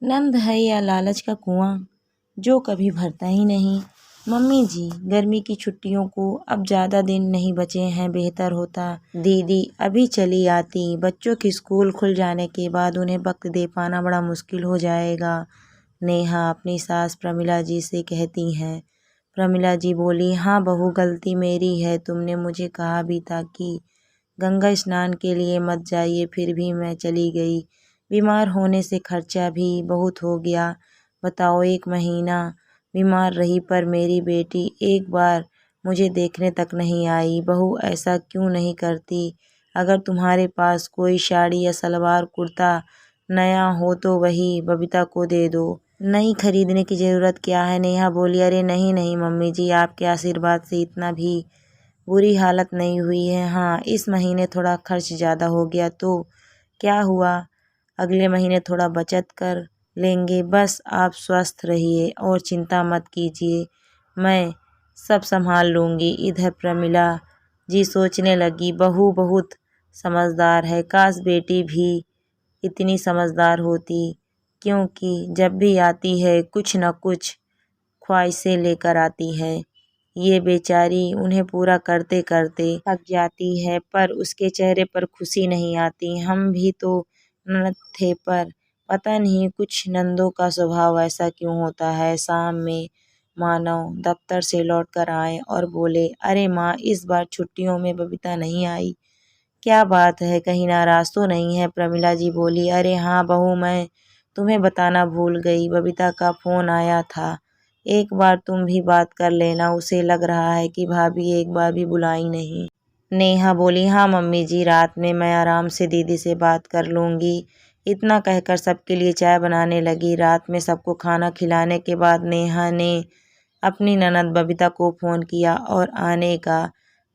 नंद है या लालच का कुआं जो कभी भरता ही नहीं। मम्मी जी, गर्मी की छुट्टियों को अब ज़्यादा दिन नहीं बचे हैं, बेहतर होता दीदी अभी चली आती। बच्चों की स्कूल खुल जाने के बाद उन्हें वक्त दे पाना बड़ा मुश्किल हो जाएगा, नेहा अपनी सास प्रमिला जी से कहती हैं। प्रमिला जी बोली, हाँ बहू, गलती मेरी है। तुमने मुझे कहा भी था कि गंगा स्नान के लिए मत जाइए, फिर भी मैं चली गई। बीमार होने से खर्चा भी बहुत हो गया। बताओ, 1 महीना बीमार रही पर मेरी बेटी एक बार मुझे देखने तक नहीं आई। बहू ऐसा क्यों नहीं करती? अगर तुम्हारे पास कोई साड़ी या सलवार कुर्ता नया हो तो वही बबीता को दे दो। नई खरीदने की ज़रूरत क्या है? नेहा बोली, अरे नहीं नहीं मम्मी जी, आपके आशीर्वाद से इतना भी बुरी हालत नहीं हुई है। हाँ, इस महीने थोड़ा खर्च ज़्यादा हो गया तो क्या हुआ, अगले महीने थोड़ा बचत कर लेंगे। बस आप स्वस्थ रहिए और चिंता मत कीजिए, मैं सब संभाल लूँगी। इधर प्रमिला जी सोचने लगी, बहू बहुत समझदार है, काश बेटी भी इतनी समझदार होती, क्योंकि जब भी आती है कुछ न कुछ ख्वाहिशें लेकर आती है। ये बेचारी उन्हें पूरा करते करते थक जाती है, पर उसके चेहरे पर खुशी नहीं आती। हम भी तो ननद थे, पर पता नहीं कुछ नंदों का स्वभाव ऐसा क्यों होता है। शाम में मानो दफ्तर से लौट कर आए और बोले, अरे माँ, इस बार छुट्टियों में बबीता नहीं आई, क्या बात है, कहीं नाराज तो नहीं है? प्रमिला जी बोली, अरे हाँ बहू, मैं तुम्हें बताना भूल गई, बबीता का फ़ोन आया था, एक बार तुम भी बात कर लेना, उसे लग रहा है कि भाभी एक बार भी बुलाई नहीं। नेहा बोली, हाँ मम्मी जी, रात में मैं आराम से दीदी से बात कर लूँगी। इतना कहकर सबके लिए चाय बनाने लगी। रात में सबको खाना खिलाने के बाद नेहा ने अपनी ननद बबीता को फ़ोन किया और आने का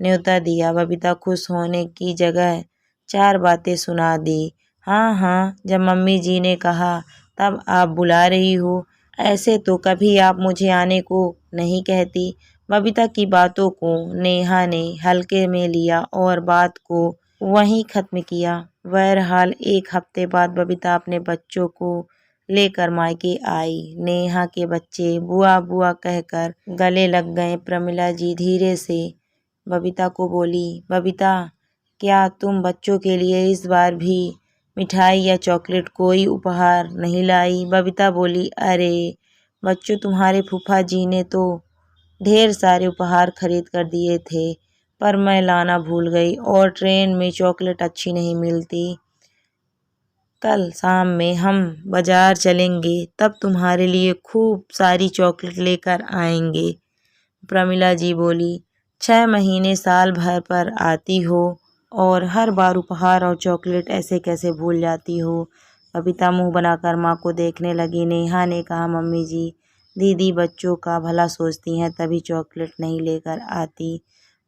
न्योता दिया। बबीता खुश होने की जगह 4 बातें सुना दी। हाँ हाँ, जब मम्मी जी ने कहा तब आप बुला रही हो, ऐसे तो कभी आप मुझे आने को नहीं कहती। बबीता की बातों को नेहा ने हल्के में लिया और बात को वहीं ख़त्म किया। बहरहाल 1 हफ्ते बाद बबीता अपने बच्चों को लेकर मायके आई। नेहा के बच्चे बुआ बुआ कहकर गले लग गए। प्रमिला जी धीरे से बबीता को बोली, बबीता, क्या तुम बच्चों के लिए इस बार भी मिठाई या चॉकलेट कोई उपहार नहीं लाई? बबीता बोली, अरे बच्चों, तुम्हारे फूफा जी ने तो ढेर सारे उपहार खरीद कर दिए थे, पर मैं लाना भूल गई और ट्रेन में चॉकलेट अच्छी नहीं मिलती। कल शाम में हम बाजार चलेंगे, तब तुम्हारे लिए खूब सारी चॉकलेट लेकर आएंगे। प्रमिला जी बोली, 6 महीने साल भर पर आती हो और हर बार उपहार और चॉकलेट ऐसे कैसे भूल जाती हो? बबीता मुंह बनाकर माँ को देखने लगी। नेहा ने कहा, मम्मी जी, दीदी बच्चों का भला सोचती हैं तभी चॉकलेट नहीं लेकर आती,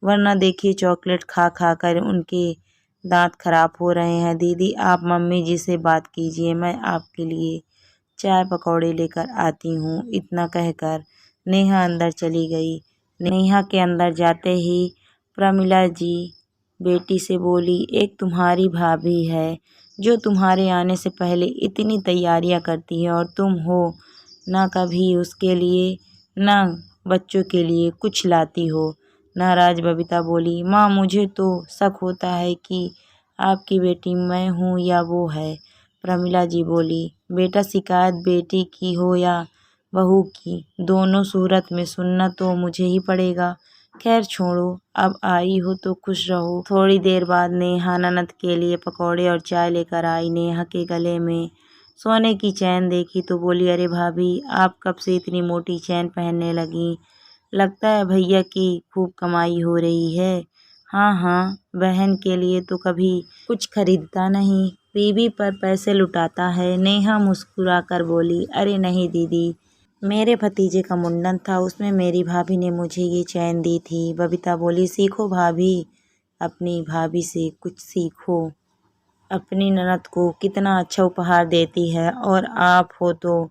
वरना देखिए चॉकलेट खा खा कर उनके दांत खराब हो रहे हैं। दीदी, आप मम्मी जी से बात कीजिए, मैं आपके लिए चाय पकौड़े लेकर आती हूँ। इतना कहकर नेहा अंदर चली गई। नेहा के अंदर जाते ही प्रमिला जी बेटी से बोली, एक तुम्हारी भाभी है जो तुम्हारे आने से पहले इतनी तैयारियां करती है और तुम हो ना कभी उसके लिए ना बच्चों के लिए कुछ लाती हो। नाराज बबीता बोली, माँ, मुझे तो शक होता है कि आपकी बेटी मैं हूँ या वो है। प्रमिला जी बोली, बेटा, शिकायत बेटी की हो या बहू की, दोनों सूरत में सुनना तो मुझे ही पड़ेगा। खैर छोड़ो, अब आई हो तो खुश रहो। थोड़ी देर बाद नेहा ननद के लिए पकौड़े और चाय लेकर आई। नेहा के गले में सोने की चैन देखी तो बोली, अरे भाभी, आप कब से इतनी मोटी चैन पहनने लगी? लगता है भैया की खूब कमाई हो रही है। हाँ हाँ, बहन के लिए तो कभी कुछ खरीदता नहीं, बीवी पर पैसे लुटाता है। नेहा मुस्कुराकर बोली, अरे नहीं दीदी, मेरे भतीजे का मुंडन था, उसमें मेरी भाभी ने मुझे ये चैन दी थी। बबीता बोली, सीखो भाभी, अपनी भाभी से कुछ सीखो, अपनी ननद को कितना अच्छा उपहार देती है और आप हो तो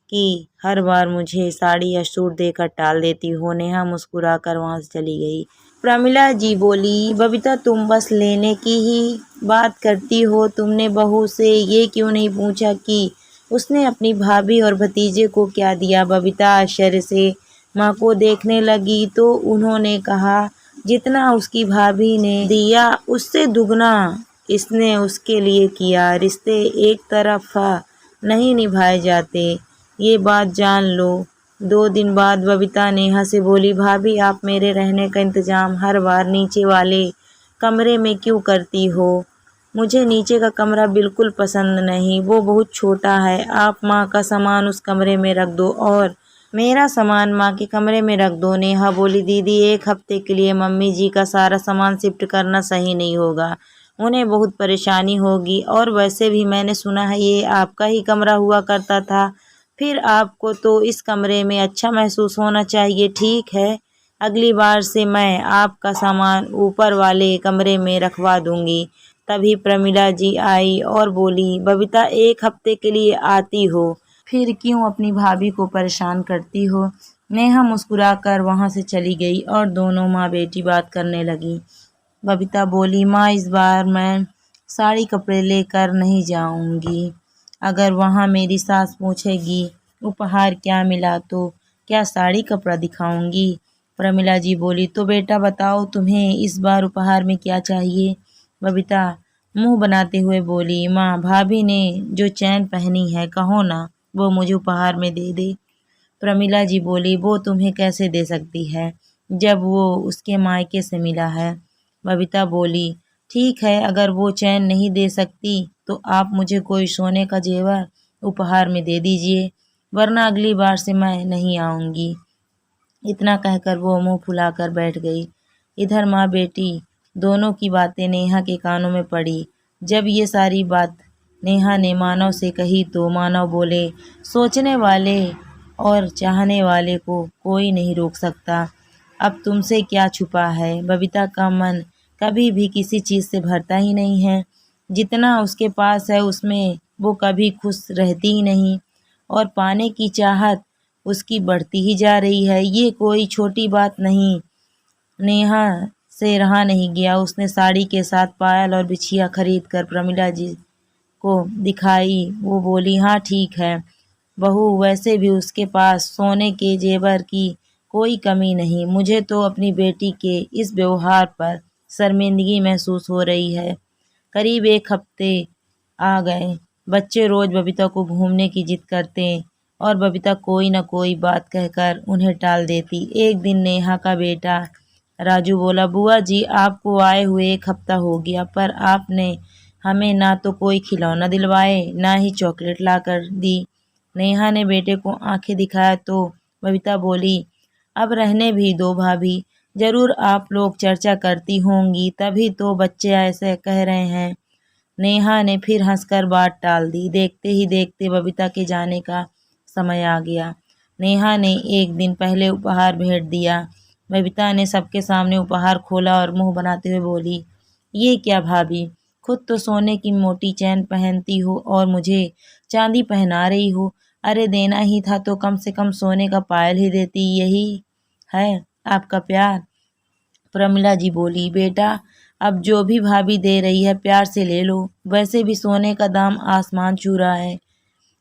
कि हर बार मुझे साड़ी या सूट देकर टाल देती हो। नेहा मुस्कुराकर वहाँ से चली गई। प्रमिला जी बोली, बबीता, तुम बस लेने की ही बात करती हो, तुमने बहू से ये क्यों नहीं पूछा कि उसने अपनी भाभी और भतीजे को क्या दिया? बबीता आश्चर्य से माँ को देखने लगी तो उन्होंने कहा, जितना उसकी भाभी ने दिया उससे दुगना इसने उसके लिए किया। रिश्ते एक तरफा नहीं निभाए जाते, ये बात जान लो। 2 दिन बाद बबीता नेहा से बोली, भाभी आप मेरे रहने का इंतजाम हर बार नीचे वाले कमरे में क्यों करती हो? मुझे नीचे का कमरा बिल्कुल पसंद नहीं, वो बहुत छोटा है। आप माँ का सामान उस कमरे में रख दो और मेरा सामान माँ के कमरे में रख दो। नेहा बोली, दीदी 1 हफ्ते के लिए मम्मी जी का सारा सामान शिफ्ट करना सही नहीं होगा, उन्हें बहुत परेशानी होगी। और वैसे भी मैंने सुना है ये आपका ही कमरा हुआ करता था, फिर आपको तो इस कमरे में अच्छा महसूस होना चाहिए। ठीक है, अगली बार से मैं आपका सामान ऊपर वाले कमरे में रखवा दूंगी। तभी प्रमिला जी आई और बोली, बबीता 1 हफ्ते के लिए आती हो, फिर क्यों अपनी भाभी को परेशान करती हो? नेहा मुस्कुराकर वहां से चली गई और दोनों माँ बेटी बात करने लगी। बबीता बोली, माँ इस बार मैं साड़ी कपड़े लेकर नहीं जाऊंगी। अगर वहाँ मेरी सास पूछेगी उपहार क्या मिला तो क्या साड़ी कपड़ा दिखाऊंगी? प्रमिला जी बोली, तो बेटा बताओ तुम्हें इस बार उपहार में क्या चाहिए? बबीता मुंह बनाते हुए बोली, माँ भाभी ने जो चैन पहनी है कहो ना वो मुझे उपहार में दे दे। प्रमिला जी बोली, वो तुम्हें कैसे दे सकती है जब वो उसके मायके से मिला है? बबीता बोली, ठीक है, अगर वो चैन नहीं दे सकती तो आप मुझे कोई सोने का जेवर उपहार में दे दीजिए, वरना अगली बार से मैं नहीं आऊंगी। इतना कहकर वो मुंह फुलाकर बैठ गई। इधर माँ बेटी दोनों की बातें नेहा के कानों में पड़ी। जब ये सारी बात नेहा ने मानव से कही तो मानव बोले, सोचने वाले और चाहने वाले को कोई नहीं रोक सकता। अब तुमसे क्या छुपा है? बबीता का मन कभी भी किसी चीज़ से भरता ही नहीं है। जितना उसके पास है उसमें वो कभी खुश रहती ही नहीं और पाने की चाहत उसकी बढ़ती ही जा रही है। ये कोई छोटी बात नहीं। नेहा से रहा नहीं गया। उसने साड़ी के साथ पायल और बिछिया खरीद कर प्रमिला जी को दिखाई। वो बोली, हाँ ठीक है बहू, वैसे भी उसके पास सोने के जेवर की कोई कमी नहीं। मुझे तो अपनी बेटी के इस व्यवहार पर शर्मिंदगी महसूस हो रही है। करीब 1 हफ्ते आ गए। बच्चे रोज बबीता को घूमने की जिद करते और बबीता कोई न कोई बात कहकर उन्हें टाल देती। एक दिन नेहा का बेटा राजू बोला, बुआ जी आपको आए हुए 1 हफ्ता हो गया, पर आपने हमें ना तो कोई खिलौना दिलवाए ना ही चॉकलेट ला कर दी। नेहा ने बेटे को आंखें दिखाया तो बबीता बोली, अब रहने भी दो भाभी, जरूर आप लोग चर्चा करती होंगी तभी तो बच्चे ऐसे कह रहे हैं। नेहा ने फिर हंसकर बात टाल दी। देखते ही देखते बबीता के जाने का समय आ गया। नेहा ने एक दिन पहले उपहार भेंट दिया। बबीता ने सबके सामने उपहार खोला और मुंह बनाते हुए बोली, ये क्या भाभी, खुद तो सोने की मोटी चैन पहनती हो और मुझे चांदी पहना रही हो। अरे देना ही था तो कम से कम सोने का पायल ही देती, यही है आपका प्यार? प्रमिला जी बोली, बेटा अब जो भी भाभी दे रही है प्यार से ले लो, वैसे भी सोने का दाम आसमान छू रहा है,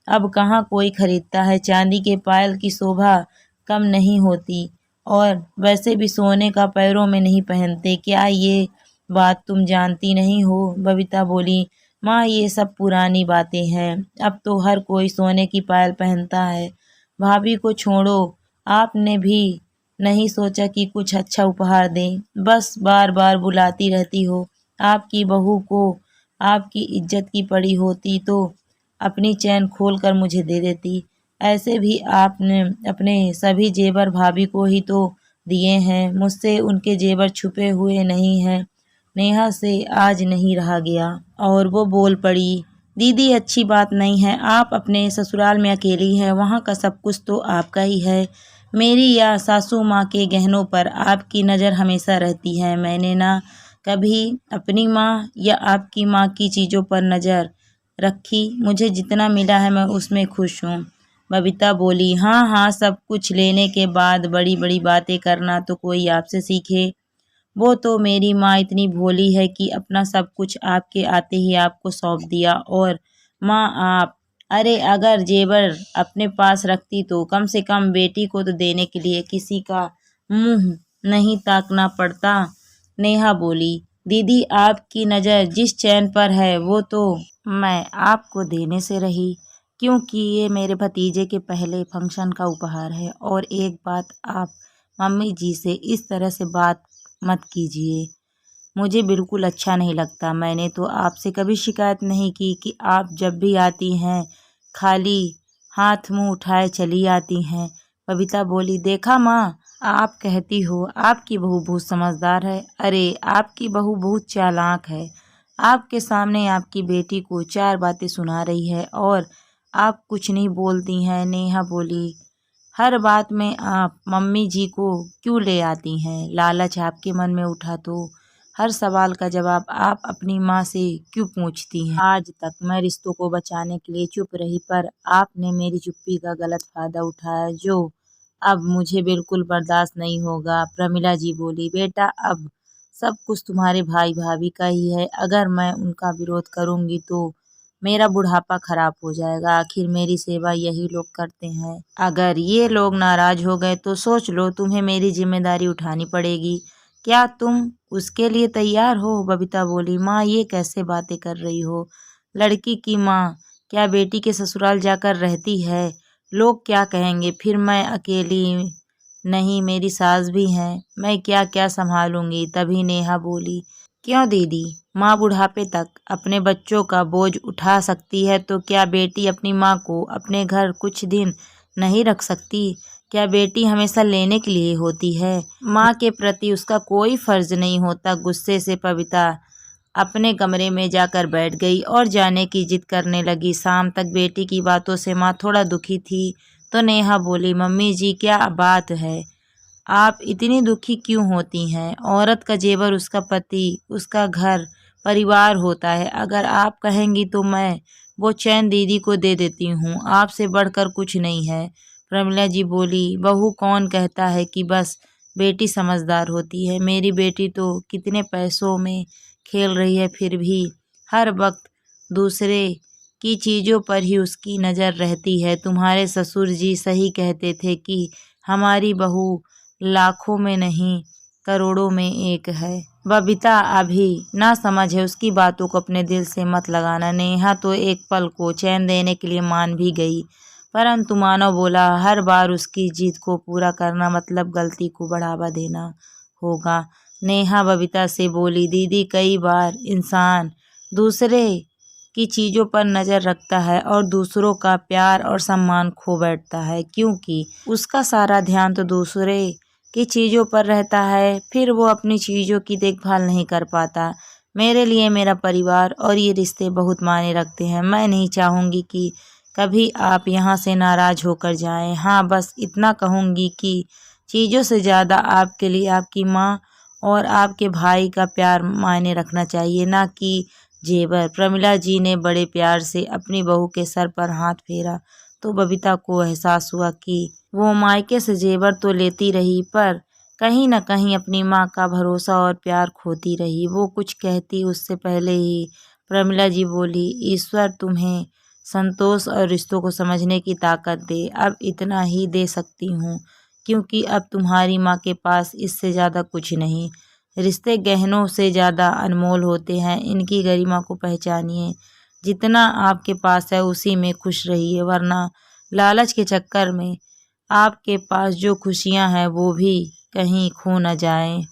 अब कहाँ कोई खरीदता है। चांदी के पायल की शोभा कम नहीं होती और वैसे भी सोने का पैरों में नहीं पहनते, क्या ये बात तुम जानती नहीं हो? बबीता बोली, माँ ये सब पुरानी बातें हैं, अब तो हर कोई सोने की पायल पहनता है। भाभी को छोड़ो, आपने भी नहीं सोचा कि कुछ अच्छा उपहार दें, बस बार बार बुलाती रहती हो। आपकी बहू को आपकी इज्जत की पड़ी होती तो अपनी चैन खोल कर मुझे दे देती। ऐसे भी आपने अपने सभी जेवर भाभी को ही तो दिए हैं, मुझसे उनके जेवर छुपे हुए नहीं हैं। नेहा से आज नहीं रहा गया और वो बोल पड़ी, दीदी अच्छी बात नहीं है, आप अपने ससुराल में अकेली हैं, वहाँ का सब कुछ तो आपका ही है। मेरी या सासू माँ के गहनों पर आपकी नज़र हमेशा रहती है। मैंने ना कभी अपनी माँ या आपकी माँ की चीज़ों पर नज़र रखी, मुझे जितना मिला है मैं उसमें खुश हूँ। बबीता बोली, हाँ हाँ, सब कुछ लेने के बाद बड़ी बड़ी बातें करना तो कोई आपसे सीखे। वो तो मेरी माँ इतनी भोली है कि अपना सब कुछ आपके आते ही आपको सौंप दिया। और माँ आप अरे अगर जेवर अपने पास रखती तो कम से कम बेटी को तो देने के लिए किसी का मुंह नहीं ताकना पड़ता। नेहा बोली, दीदी आपकी नज़र जिस चैन पर है वो तो मैं आपको देने से रही, क्योंकि ये मेरे भतीजे के पहले फंक्शन का उपहार है। और एक बात, आप मम्मी जी से इस तरह से बात मत कीजिए, मुझे बिल्कुल अच्छा नहीं लगता। मैंने तो आपसे कभी शिकायत नहीं की कि आप जब भी आती हैं खाली हाथ मुंह उठाए चली आती हैं। बबीता बोली, देखा माँ, आप कहती हो आपकी बहू बहुत समझदार है। अरे आपकी बहू बहुत चालाक है। आपके सामने आपकी बेटी को 4 बातें सुना रही है और आप कुछ नहीं बोलती हैं। नेहा बोली, हर बात में आप मम्मी जी को क्यों ले आती हैं? लालच आपके मन में उठा तो हर सवाल का जवाब आप अपनी माँ से क्यों पूछती हैं? आज तक मैं रिश्तों को बचाने के लिए चुप रही, पर आपने मेरी चुप्पी का गलत फायदा उठाया, जो अब मुझे बिल्कुल बर्दाश्त नहीं होगा। प्रमिला जी बोली, बेटा अब सब कुछ तुम्हारे भाई भाभी का ही है। अगर मैं उनका विरोध करूंगी तो मेरा बुढ़ापा खराब हो जाएगा। आखिर मेरी सेवा यही लोग करते हैं। अगर ये लोग नाराज हो गए तो सोच लो, तुम्हें मेरी जिम्मेदारी उठानी पड़ेगी। क्या तुम उसके लिए तैयार हो? बबीता बोली, माँ ये कैसे बातें कर रही हो? लड़की की माँ क्या बेटी के ससुराल जाकर रहती है? लोग क्या कहेंगे? फिर मैं अकेली नहीं, मेरी सास भी हैं, मैं क्या क्या संभालूंगी। तभी नेहा बोली, क्यों दीदी, माँ बुढ़ापे तक अपने बच्चों का बोझ उठा सकती है तो क्या बेटी अपनी माँ को अपने घर कुछ दिन नहीं रख सकती? क्या बेटी हमेशा लेने के लिए होती है? माँ के प्रति उसका कोई फर्ज नहीं होता। गुस्से से बबीता अपने कमरे में जाकर बैठ गई और जाने की जिद करने लगी। शाम तक बेटी की बातों से माँ थोड़ा दुखी थी तो नेहा बोली, मम्मी जी क्या बात है, आप इतनी दुखी क्यों होती हैं? औरत का जेवर उसका पति, उसका घर परिवार होता है। अगर आप कहेंगी तो मैं वो चैन दीदी को दे देती हूँ, आपसे बढ़कर कुछ नहीं है। प्रमिला जी बोली, बहू कौन कहता है कि बस बेटी समझदार होती है? मेरी बेटी तो कितने पैसों में खेल रही है, फिर भी हर वक्त दूसरे की चीज़ों पर ही उसकी नज़र रहती है। तुम्हारे ससुर जी सही कहते थे कि हमारी बहू लाखों में नहीं करोड़ों में एक है। बबीता अभी ना समझ है, उसकी बातों को अपने दिल से मत लगाना। नेहा तो एक पल को चैन देने के लिए मान भी गई, परंतु मानव बोला, हर बार उसकी जिद को पूरा करना मतलब गलती को बढ़ावा देना होगा। नेहा बबीता से बोली, दीदी कई बार इंसान दूसरे की चीज़ों पर नज़र रखता है और दूसरों का प्यार और सम्मान खो बैठता है, क्योंकि उसका सारा ध्यान तो दूसरे की चीज़ों पर रहता है, फिर वो अपनी चीज़ों की देखभाल नहीं कर पाता। मेरे लिए मेरा परिवार और ये रिश्ते बहुत मायने रखते हैं। मैं नहीं चाहूँगी कि कभी आप यहाँ से नाराज़ होकर जाएं। हाँ, बस इतना कहूँगी कि चीज़ों से ज़्यादा आपके लिए आपकी माँ और आपके भाई का प्यार मायने रखना चाहिए, ना कि जेवर। प्रमिला जी ने बड़े प्यार से अपनी बहू के सर पर हाथ फेरा तो बबीता को एहसास हुआ कि वो मायके से जेवर तो लेती रही, पर कहीं न कहीं अपनी माँ का भरोसा और प्यार खोती रही। वो कुछ कहती उससे पहले ही प्रमिला जी बोली, ईश्वर तुम्हें संतोष और रिश्तों को समझने की ताकत दे। अब इतना ही दे सकती हूँ, क्योंकि अब तुम्हारी माँ के पास इससे ज़्यादा कुछ नहीं। रिश्ते गहनों से ज़्यादा अनमोल होते हैं, इनकी गरिमा को पहचानिए। जितना आपके पास है उसी में खुश रहिए, वरना लालच के चक्कर में आपके पास जो खुशियाँ हैं वो भी कहीं खो न जाएं।